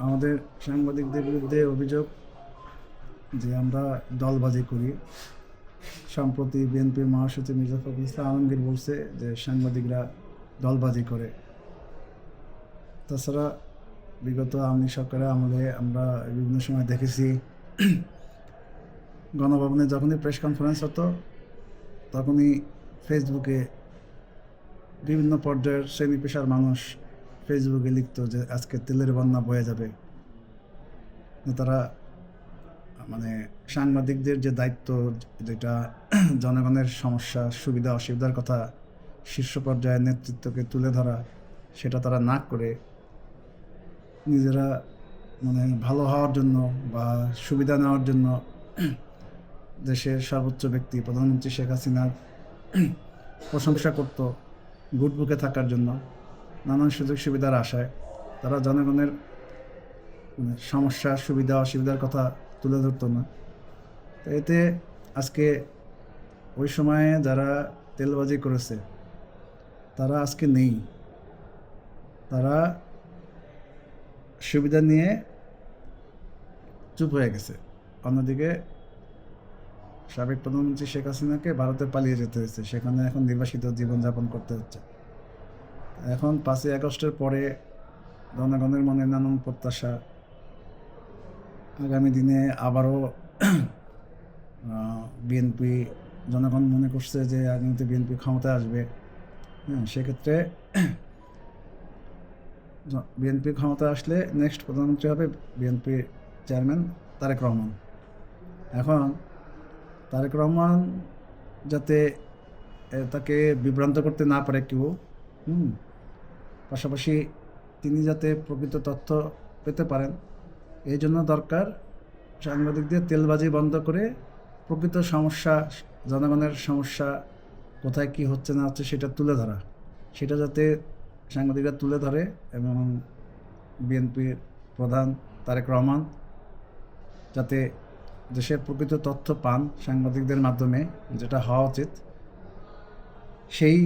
আমাদের সাংবাদিকদের বিরুদ্ধে অভিযোগ যে আমরা দলবাজি করি। সম্প্রতি বিএনপির মহাসচিব মির্জা ফখরুল ইসলাম আলমগীর বলছে যে সাংবাদিকরা দলবাজি করে। তাছাড়া বিগত আওয়ামী সরকারের আমলে আমরা বিভিন্ন সময় দেখেছি গণভবনে যখনই প্রেস কনফারেন্স হতো তখনই ফেসবুকে বিভিন্ন পর্যায়ের শ্রেণী পেশার মানুষ ফেসবুকে লিখতো যে আজকে তেলের বন্যা বয়ে যাবে। তারা মানে সাংবাদিকদের যে দায়িত্ব, যেটা জনগণের সমস্যা সুবিধা অসুবিধার কথা শীর্ষ পর্যায়ের নেতৃত্বকে তুলে ধরা, সেটা তারা না করে নিজেরা ভালো হওয়ার জন্য বা সুবিধা নেওয়ার জন্য দেশের সর্বোচ্চ ব্যক্তি প্রধানমন্ত্রী শেখ হাসিনার প্রশংসা করত গুড বুকে থাকার জন্য, নানান সুযোগ সুবিধার আশায় তারা জনগণের সমস্যা সুবিধা অসুবিধার কথা তুলে ধরতো না। তো এতে আজকে ওই সময়ে যারা তেলবাজি করেছে তারা আজকে নেই, তারা সুবিধা নিয়ে চুপ হয়ে গেছে। অন্যদিকে সাবেক প্রধানমন্ত্রী শেখ হাসিনাকে ভারতে পালিয়ে যেতে হয়েছে, সেখানে এখন নির্বাসিত জীবনযাপন করতে হচ্ছে। এখন 5ই আগস্টের পরে জনগণের মনে নানান প্রত্যাশা, আগামী দিনে আবারও বিএনপি, জনগণ মনে করছে যে আগামীতে বিএনপি ক্ষমতায় আসবে। সেক্ষেত্রে বিএনপি ক্ষমতায় আসলে নেক্সট প্রধানমন্ত্রী হবে বিএনপির চেয়ারম্যান তারেক রহমান। এখন তারেক রহমান যাতে তাকে বিভ্রান্ত করতে না পারে কেউ, পাশাপাশি তিনি যাতে প্রকৃত তথ্য পেতে পারেন, এই জন্য দরকার সাংবাদিকদের তেলবাজি বন্ধ করে প্রকৃত সমস্যা, জনগণের সমস্যা কোথায় কি হচ্ছে না হচ্ছে সেটা তুলে ধরা। সেটা যাতে সাংবাদিকরা তুলে ধরে এবং বিএনপির প্রধান তারেক রহমান যাতে দেশের প্রকৃত তথ্য পান সাংবাদিকদের মাধ্যমে, যেটা হওয়া উচিত, সেই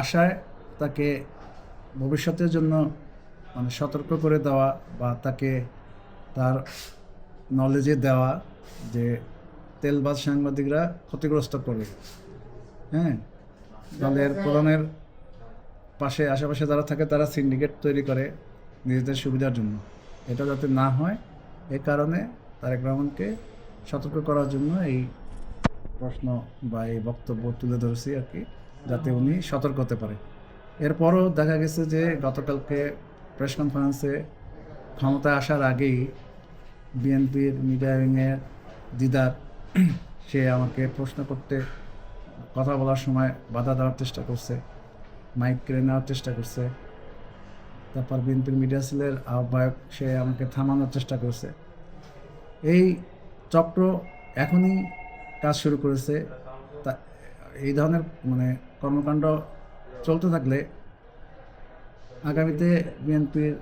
আশায় তাকে ভবিষ্যতের জন্য সতর্ক করে দেওয়া বা তাকে তার নলেজে দেওয়া যে তেলবাজ সাংবাদিকরা ক্ষতিগ্রস্ত করবে। দলের প্রধানের পাশে আশেপাশে যারা থাকে তারা সিন্ডিকেট তৈরি করে নিজেদের সুবিধার জন্য। এটা যাতে না হয় এই কারণে তারেক রহমানকে সতর্ক করার জন্য এই প্রশ্ন বা এই বক্তব্য তুলে ধরেছি আর কি, যাতে উনি সতর্ক হতে পারে। এরপরও দেখা গেছে যে গতকালকে প্রেস কনফারেন্সে ক্ষমতায় আসার আগেই বিএনপির মিডিয়া উইংয়ের দিদার সে আমাকে প্রশ্ন করতে, কথা বলার সময় বাধা দেওয়ার চেষ্টা করছে, মাইক কেড়ে নেওয়ার চেষ্টা করছে। তারপর বিএনপির মিডিয়া সেলের আহ্বায়ক সে আমাকে থামানোর চেষ্টা করছে। এই চক্র এখনই কাজ শুরু করেছে। তা এই ধরনের কর্মকাণ্ড চলতে থাকলে আগামীতে বিএনপির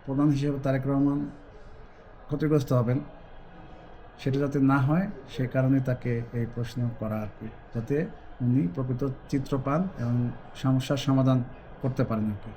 প্রধান হিসেবে তারেক রহমান ক্ষতিগ্রস্ত হবেন। সেটা যাতে না হয় সে কারণে তাকে এই প্রশ্ন করা আর কি, যাতে উনি প্রকৃত চিত্র পান এবং সমস্যার সমাধান করতে পারেন আর কি।